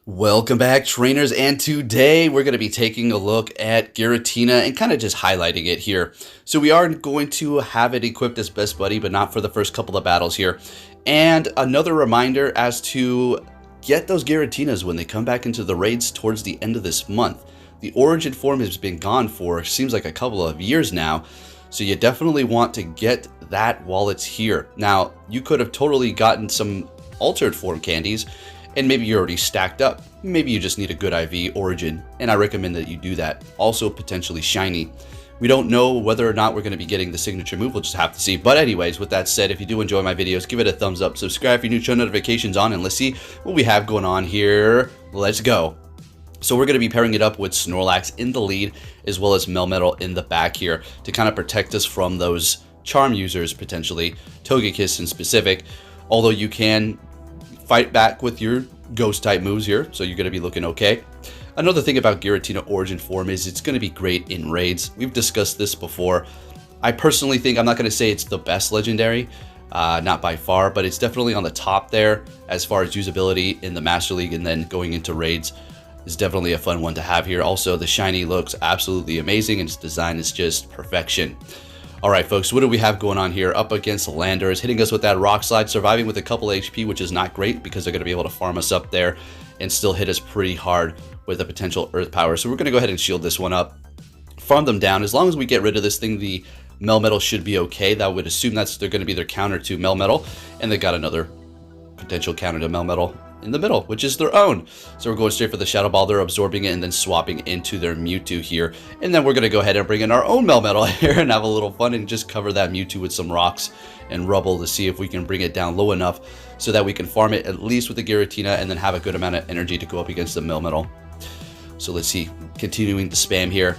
Welcome back, trainers, and today we're going to be taking a look at Giratina and kind of just highlighting it here. So we are going to have it equipped as Best Buddy, but not for the first couple of battles here. And another reminder as to get those Giratinas when they come back into the raids towards the end of this month. The Origin form has been gone for, seems like a couple of years now, so you definitely want to get that while it's here. Now, you could have totally gotten some altered form candies, and maybe you're already stacked up. Maybe you just need a good IV Origin, and I recommend that you do that. Also, potentially shiny. We don't know whether or not we're going to be getting the signature move. We'll just have to see. But anyways, with that said, if you do enjoy my videos, give it a thumbs up, subscribe for new show notifications on, and let's see what we have going on here. Let's go. So we're going to be pairing it up with Snorlax in the lead, as well as Melmetal in the back here to kind of protect us from those charm users, potentially, Togekiss in specific. Although you can fight back with your ghost type moves here, so you're going to be looking okay. Another thing about Giratina Origin form is it's going to be great in raids. We've discussed this before. I personally think, I'm not going to say it's the best legendary, not by far, but it's definitely on the top there as far as usability in the Master League, and then going into raids is definitely a fun one to have here. Also, the shiny looks absolutely amazing, and its design is just perfection. Alright folks, what do we have going on here? Up against Landers, hitting us with that Rock Slide, surviving with a couple HP, which is not great because they're going to be able to farm us up there and still hit us pretty hard with a potential Earth Power. So we're going to go ahead and shield this one up, farm them down. As long as we get rid of this thing, the Melmetal should be okay. That would assume they're going to be their counter to Melmetal, and they got another potential counter to Melmetal in the middle, which is their own. So we're going straight for the Shadow Ball. They're absorbing it and then swapping into their Mewtwo here. And then we're going to go ahead and bring in our own Melmetal here and have a little fun and just cover that Mewtwo with some rocks and rubble to see if we can bring it down low enough so that we can farm it at least with the Giratina and then have a good amount of energy to go up against the Melmetal. So let's see, continuing to spam here.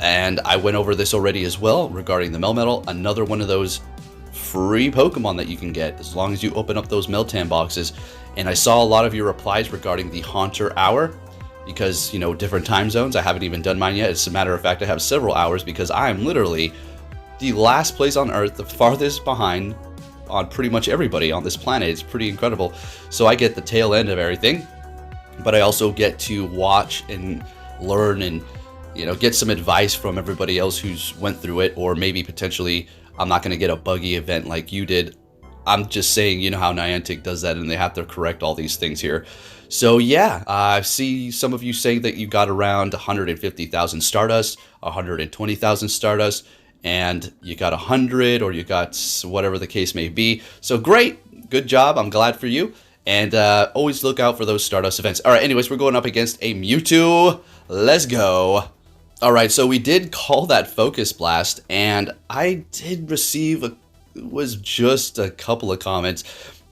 And I went over this already as well regarding the Melmetal. Another one of those free Pokemon that you can get as long as you open up those Meltan boxes. And I saw a lot of your replies regarding the Haunter Hour because, you know, different time zones. I haven't even done mine yet. As a matter of fact, I have several hours because I am literally the last place on Earth, the farthest behind on pretty much everybody on this planet. It's pretty incredible. So I get the tail end of everything, but I also get to watch and learn and, you know, get some advice from everybody else who's went through it, or maybe potentially I'm not going to get a buggy event like you did. I'm just saying, you know how Niantic does that and they have to correct all these things here. So yeah, I see some of you saying that you got around 150,000 Stardust, 120,000 Stardust, and you got 100 or you got whatever the case may be. So great, good job, I'm glad for you. And always look out for those Stardust events. All right, anyways, we're going up against a Mewtwo. Let's go. All right, so we did call that Focus Blast, and I did receive was just a couple of comments,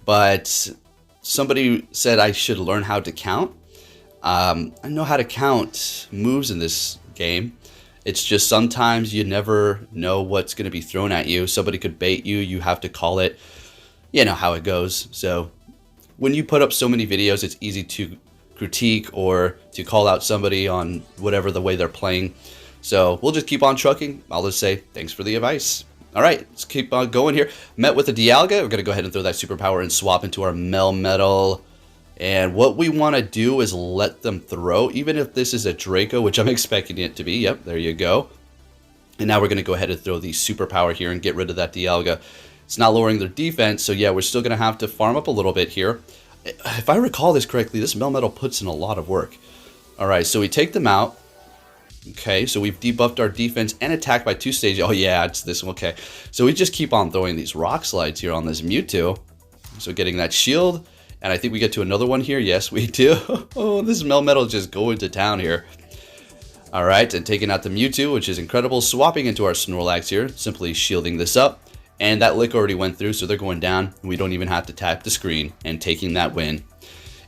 but somebody said I should learn how to count. I know how to count moves in this game. It's just sometimes you never know what's going to be thrown at you. Somebody could bait you. You have to call it. You know how it goes. So when you put up so many videos, it's easy to critique or to call out somebody on whatever the way they're playing. So we'll just keep on trucking. I'll just say thanks for the advice. All right, let's keep on going here. Met with a Dialga. We're going to go ahead and throw that superpower and swap into our Melmetal. And what we want to do is let them throw, even if this is a Draco, which I'm expecting it to be. Yep, there you go. And now we're going to go ahead and throw the superpower here and get rid of that Dialga. It's not lowering their defense, so yeah, we're still going to have to farm up a little bit here. If I recall this correctly, this Melmetal puts in a lot of work. All right, so we take them out. Okay, so we've debuffed our defense and attack by 2 stages. Oh yeah, it's this one. Okay, so we just keep on throwing these rock slides here on this Mewtwo. So getting that shield, and I think we get to another one here. Yes, we do. Oh, this Melmetal just going to town here. All right, and taking out the Mewtwo, which is incredible. Swapping into our Snorlax here, simply shielding this up. And that lick already went through, so they're going down. We don't even have to tap the screen and taking that win.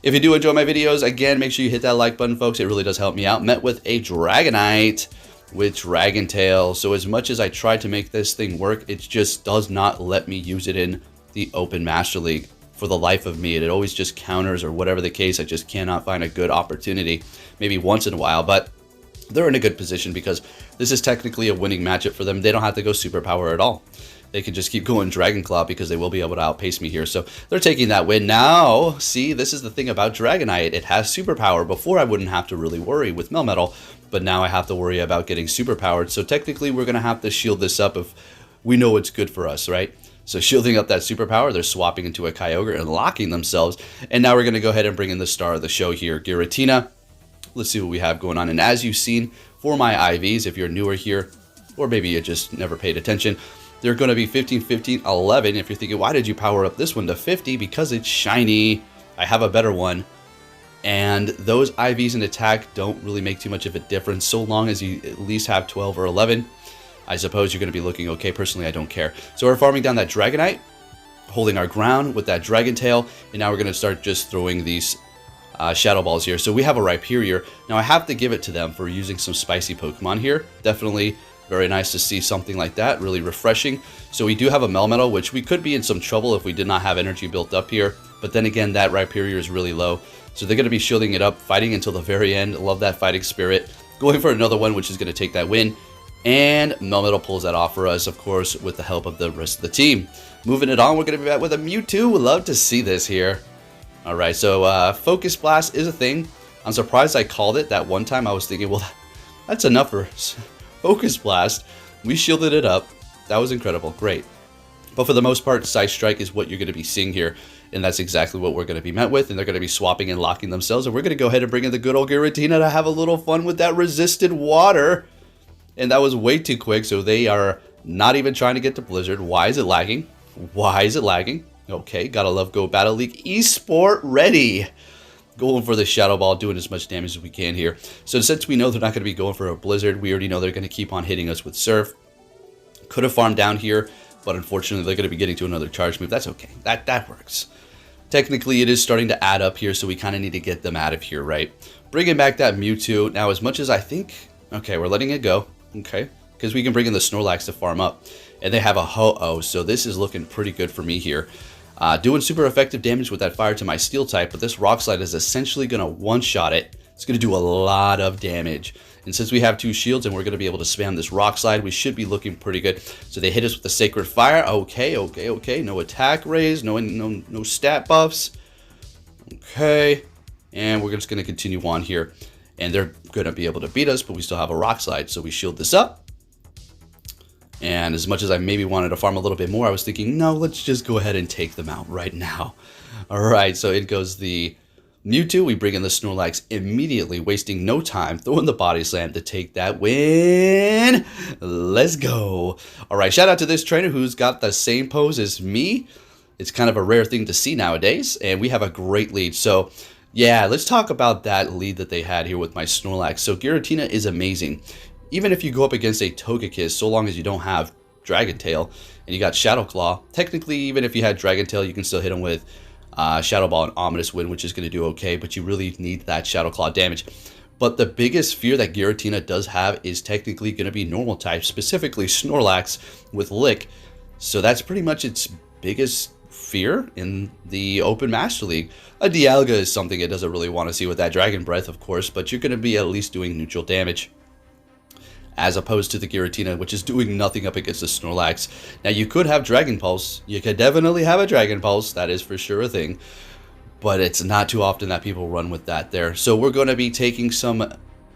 If you do enjoy my videos, again, make sure you hit that like button, folks. It really does help me out. Met with a Dragonite with Dragon Tail. So as much as I try to make this thing work, it just does not let me use it in the Open Master League. For the life of me, it always just counters or whatever the case. I just cannot find a good opportunity, maybe once in a while. But they're in a good position because this is technically a winning matchup for them. They don't have to go superpower at all. they can just keep going Dragon Claw because they will be able to outpace me here. So they're taking that win. Now, see, this is the thing about Dragonite. It has superpower. Before I wouldn't have to really worry with Melmetal, but now I have to worry about getting superpowered. So technically we're going to have to shield this up if we know it's good for us, right? So shielding up that superpower, they're swapping into a Kyogre and locking themselves. And now we're going to go ahead and bring in the star of the show here, Giratina. Let's see what we have going on. And as you've seen, for my IVs, if you're newer here, or maybe you just never paid attention, they're going to be 15, 15, 11. If you're thinking, why did you power up this one to 50? Because it's shiny. I have a better one. And those IVs and attack don't really make too much of a difference so long as you at least have 12 or 11. I suppose you're going to be looking okay. Personally, I don't care. So we're farming down that Dragonite, holding our ground with that Dragon Tail, and now we're going to start just throwing these Shadow Balls here. So we have a Rhyperior. Now I have to give it to them for using some spicy Pokemon here. Definitely very nice to see something like that. Really refreshing. So we do have a Melmetal, which we could be in some trouble if we did not have energy built up here. But then again, that Rhyperior is really low. So they're going to be shielding it up, fighting until the very end. Love that fighting spirit. Going for another one, which is going to take that win. And Melmetal pulls that off for us, of course, with the help of the rest of the team. Moving it on, we're going to be back with a Mewtwo. Love to see this here. Alright, so Focus Blast is a thing. I'm surprised I called it that one time. I was thinking, well, that's enough for Focus Blast. We shielded it up. That was incredible. Great. But for the most part, Side Strike is what you're going to be seeing here. And that's exactly what we're going to be met with. And they're going to be swapping and locking themselves. And we're going to go ahead and bring in the good old Giratina to have a little fun with that resisted water. And that was way too quick, so they are not even trying to get to Blizzard. Why is it lagging? Why is it lagging? Okay, gotta love Go Battle League. Esport ready. Going for the Shadow Ball, doing as much damage as we can here. So since we know they're not going to be going for a Blizzard, we already know they're going to keep on hitting us with Surf. Could have farmed down here, but unfortunately they're going to be getting to another charge move. That's okay. That works. Technically, it is starting to add up here, so we kind of need to get them out of here, right? Bringing back that Mewtwo. Now, as much as I think... Okay, we're letting it go. Okay, because we can bring in the Snorlax to farm up. And they have a Ho-Oh, so this is looking pretty good for me here. Doing super effective damage with that fire to my Steel type, but this Rock Slide is essentially going to one-shot it. It's going to do a lot of damage. And since we have two shields and we're going to be able to spam this Rock Slide, we should be looking pretty good. So they hit us with the Sacred Fire. Okay, okay, okay. No attack raise, no stat buffs. Okay, and we're just going to continue on here. And they're going to be able to beat us, but we still have a Rock Slide. So we shield this up. And as much as I maybe wanted to farm a little bit more, I was thinking, no, let's just go ahead and take them out right now. All right, so it goes the Mewtwo. We bring in the Snorlax immediately, wasting no time, throwing the Body Slam to take that win. Let's go. All right, shout out to this trainer who's got the same pose as me. It's kind of a rare thing to see nowadays, and we have a great lead. So... yeah, let's talk about that lead that they had here with my Snorlax. So Giratina is amazing. Even if you go up against a Togekiss, so long as you don't have Dragon Tail and you got Shadow Claw, technically even if you had Dragon Tail, you can still hit them with Shadow Ball and Ominous Wind, which is going to do okay, but you really need that Shadow Claw damage. But the biggest fear that Giratina does have is technically going to be normal type, specifically Snorlax with Lick. So that's pretty much its biggest fear in the Open Master League. A Dialga is something it doesn't really want to see with that Dragon Breath, of course, but you're going to be at least doing neutral damage. As opposed to the Giratina, which is doing nothing up against the Snorlax. Now, you could have Dragon Pulse. You could definitely have a Dragon Pulse. That is for sure a thing. But it's not too often that people run with that there. So we're going to be taking some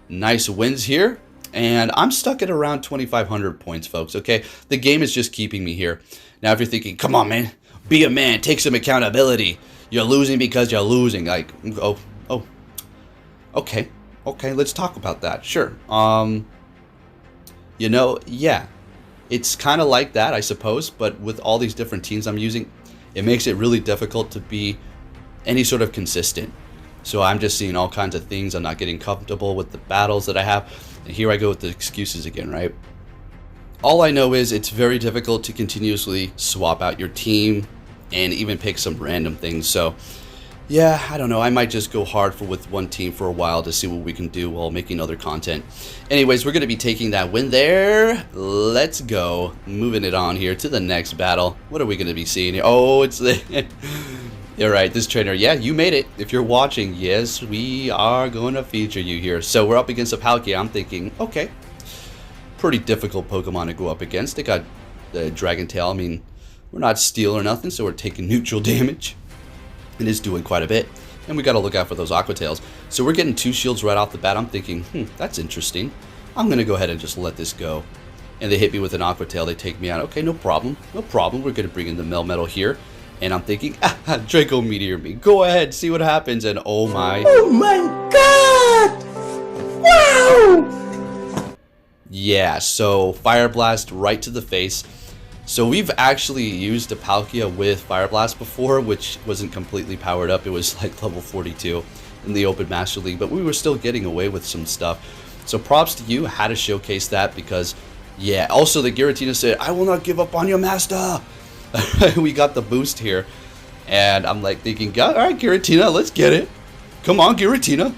nice wins here. And I'm stuck at around 2,500 points, folks, okay? The game is just keeping me here. Now, if you're thinking, come on, man. Be a man. Take some accountability. You're losing because you're losing. Like, oh. Okay. Okay, let's talk about that. Sure. You know, yeah. It's kind of like that, I suppose. But with all these different teams I'm using, it makes it really difficult to be any sort of consistent. So I'm just seeing all kinds of things. I'm not getting comfortable with the battles that I have. And here I go with the excuses again, right? All I know is it's very difficult to continuously swap out your team and even pick some random things. So yeah, I don't know. I might just go hard with one team for a while to see what we can do while making other content. Anyways, we're going to be taking that win there. Let's go. Moving it on here to the next battle. What are we going to be seeing here? Oh, it's the... You're right, this trainer. Yeah, you made it. If you're watching, yes, we are going to feature you here. So we're up against a Palkia. I'm thinking, okay, pretty difficult Pokemon to go up against. They got the Dragon Tail. I mean, we're not steel or nothing, so we're taking neutral damage. And it's doing quite a bit. And we got to look out for those Aqua Tails. So we're getting 2 shields right off the bat. I'm thinking, that's interesting. I'm going to go ahead and just let this go. And they hit me with an Aqua Tail. They take me out. Okay, no problem. No problem. We're going to bring in the Melmetal here. And I'm thinking, Draco Meteor me. Go ahead, see what happens. And oh my god! Wow! Yeah, so Fire Blast right to the face. So we've actually used a Palkia with Fire Blast before, which wasn't completely powered up. It was like level 42 in the Open Master League, but we were still getting away with some stuff. So props to you, had to showcase that because, yeah. Also, the Giratina said, I will not give up on your master. We got the boost here, and I'm like thinking, all right, Giratina, let's get it. Come on, Giratina.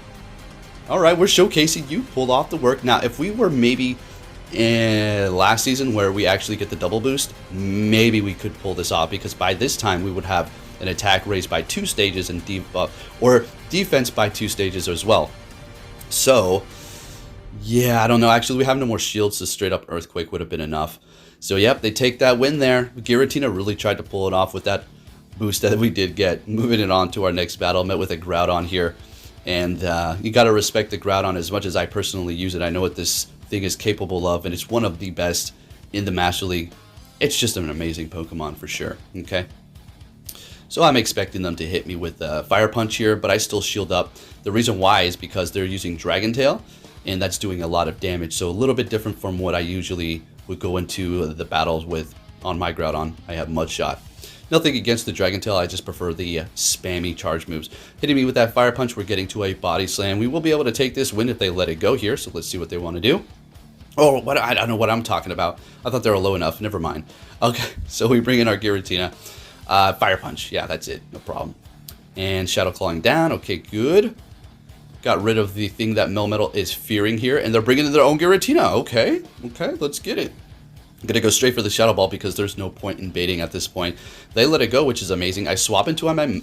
All right, we're showcasing you. Pulled off the work. Now, if we were maybe in last season where we actually get the double boost, maybe we could pull this off, because by this time we would have an attack raised by 2 stages and or defense by 2 stages as well. So yeah, I don't know. Actually, we have no more shields, so straight up Earthquake would have been enough. So yep, they take that win there. Giratina really tried to pull it off with that boost that we did get. Moving it on to our next battle, met with a Groudon here. And you got to respect the Groudon as much as I personally use it. I know what this thing is capable of, and it's one of the best in the Master League. It's just an amazing Pokemon for sure, okay? So I'm expecting them to hit me with Fire Punch here, but I still shield up. The reason why is because they're using Dragon Tail, and that's doing a lot of damage. So a little bit different from what I usually would go into the battles with on my Groudon. I have Mud Shot. Nothing against the Dragon Tail, I just prefer the spammy charge moves. Hitting me with that Fire Punch, we're getting to a Body Slam. We will be able to take this win if they let it go here, so let's see what they want to do. Oh, what, I don't know what I'm talking about. I thought they were low enough, never mind. Okay, so we bring in our Giratina. Fire Punch, yeah, that's it, no problem. And Shadow Clawing down, okay, good. Got rid of the thing that Melmetal is fearing here, and they're bringing in their own Giratina. Okay, let's get it. I'm going to go straight for the Shadow Ball because there's no point in baiting at this point. They let it go, which is amazing. I swap into my...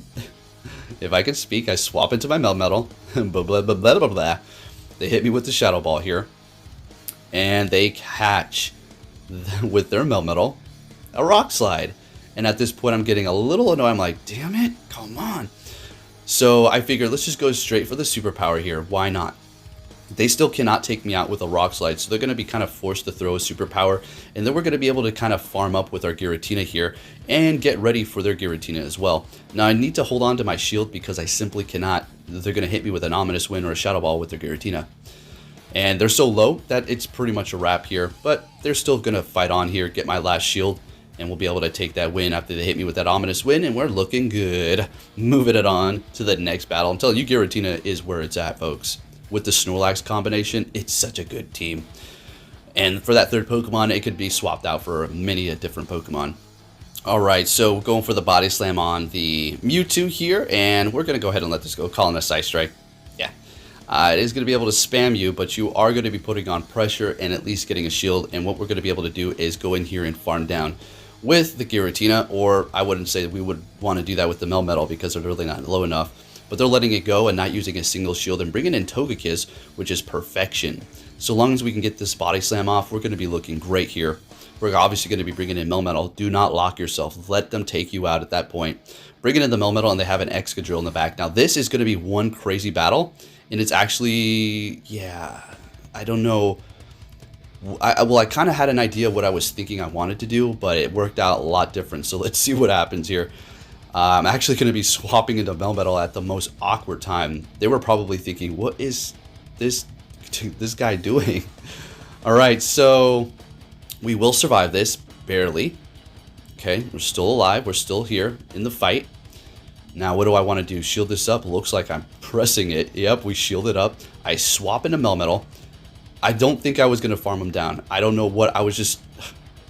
if I can speak, I swap into my Melmetal. Blah, blah, blah, blah, blah, blah. They hit me with the Shadow Ball here. And they catch, with their Melmetal, a Rock Slide. And at this point, I'm getting a little annoyed. I'm like, damn it, come on. So I figured, let's just go straight for the superpower here. Why not? They still cannot take me out with a Rock Slide, so they're going to be kind of forced to throw a superpower. And then we're going to be able to kind of farm up with our Giratina here and get ready for their Giratina as well. Now, I need to hold on to my shield because I simply cannot. They're going to hit me with an Ominous Wind or a Shadow Ball with their Giratina. And they're so low that it's pretty much a wrap here. But they're still going to fight on here, get my last shield. And we'll be able to take that win after they hit me with that Ominous Wind. And we're looking good. Moving it on to the next battle. I'm telling you, Giratina is where it's at, folks. With the Snorlax combination, it's such a good team. And for that third Pokemon, it could be swapped out for many a different Pokemon. Alright, so going for the Body Slam on the Mewtwo here. And we're going to go ahead and let this go. Calling a Psy Strike. Yeah. It is going to be able to spam you, but you are going to be putting on pressure and at least getting a shield. And what we're going to be able to do is go in here and farm down with the Giratina, or I wouldn't say we would want to do that with the Melmetal because they're really not low enough. But they're letting it go and not using a single shield and bringing in Togekiss, which is perfection. So long as we can get this Body Slam off, we're going to be looking great here. We're obviously going to be bringing in Melmetal. Do not lock yourself. Let them take you out at that point. Bringing in the Melmetal, and they have an Excadrill in the back. Now, this is going to be one crazy battle, and it's actually, yeah, I don't know. I kind of had an idea of what I was thinking I wanted to do, but it worked out a lot different. So let's see what happens here. I'm actually going to be swapping into Melmetal at the most awkward time. They were probably thinking, what is this guy doing? All right, so we will survive this, barely. Okay, we're still alive. We're still here in the fight. Now, what do I want to do? Shield this up? Looks like I'm pressing it. Yep, we shield it up. I swap into Melmetal. I don't think I was going to farm him down. I don't know what. I was just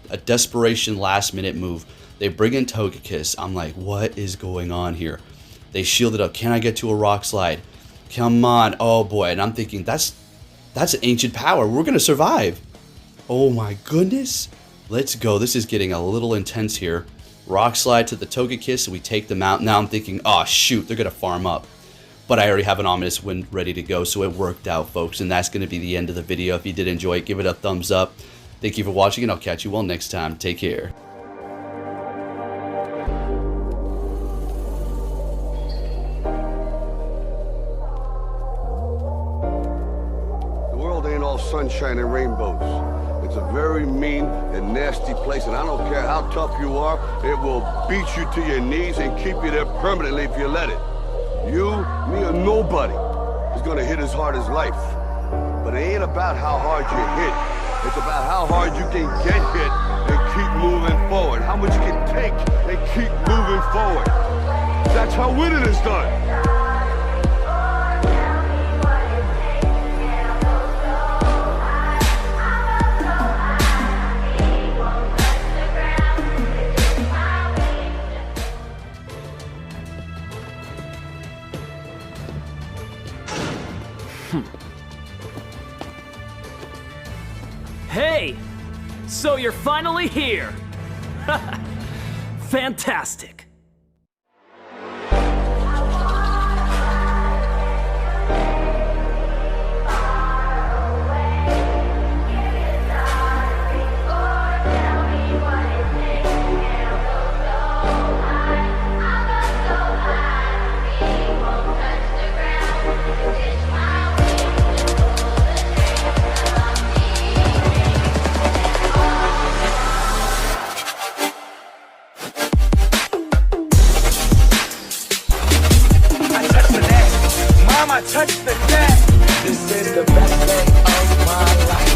a desperation last-minute move. They bring in Togekiss. I'm like, what is going on here? They shield it up. Can I get to a Rock Slide? Come on. Oh, boy. And I'm thinking, that's ancient power. We're going to survive. Oh, my goodness. Let's go. This is getting a little intense here. Rock Slide to the Togekiss. We take them out. Now I'm thinking, oh, shoot. They're going to farm up. But I already have an Ominous Wind ready to go, so it worked out, folks. And that's going to be the end of the video. If you did enjoy it, give it a thumbs up. Thank you for watching, and I'll catch you all next time. Take care. The world ain't all sunshine and rainbows. It's a very mean and nasty place, and I don't care how tough you are, it will beat you to your knees and keep you there permanently if you let it. You, me, or nobody is gonna hit as hard as life. But it ain't about how hard you hit. It's about how hard you can get hit and keep moving forward. How much you can take and keep moving forward. That's how winning is done. Hey! So you're finally here! Fantastic! Touch the deck. This is the best day of my life.